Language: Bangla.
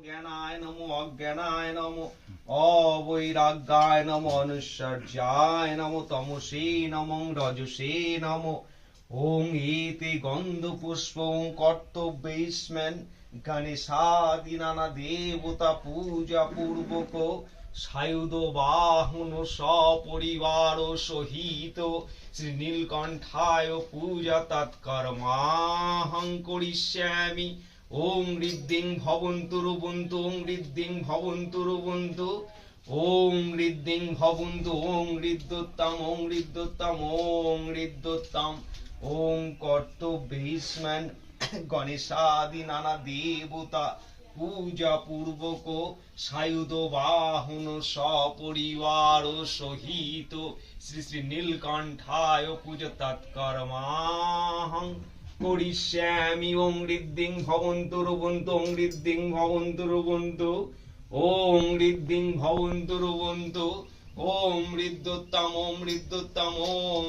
জ্ঞানায় নমো অজ্ঞানায় নমো অবৈরাগ্যায় নমো অনুসর্যায় নমো তমসে নমো রজসে নমো ওং এতে গন্ধ পুষ্প কর্তব্যেস্মেন গণেশাদি নানা দেবতা পূজা পূর্বক সায়ুধ বাহন সপরিবার সহিত শ্রী নীলকণ্ঠায় পূজা তৎকর্মাহং করিষ্যামি। ওং ঋদ্ধিং ভবন্তু রুবন্তু ওং ঋদ্ধিং ভবন্তু রুবন্তু ওং ঋদ্ধিং ভবন্তু ওং ঋদ্ধোত্তম ওং ঋদ্ধোত্তম ওং ঋদ্ধোত্তম ওং কর্তব্যেস্মেন গণেশাদি নানা দেবতা পূজা পূর্বক সায়ুধ বাহন সপরিবার সহিত শ্রী শ্রী নীলকণ্ঠায় পূজা তৎকর্মাহং করিষ্যামি। ওং ঋদ্ধিং ভবন্তু রুবন্তু ওং ঋদ্ধিং ভবন্তু রুবন্তু ওং ঋদ্ধিং ভবন্তু রুবন্তু ওং ঋদ্ধোত্তম ওং ঋদ্ধোত্তম ওং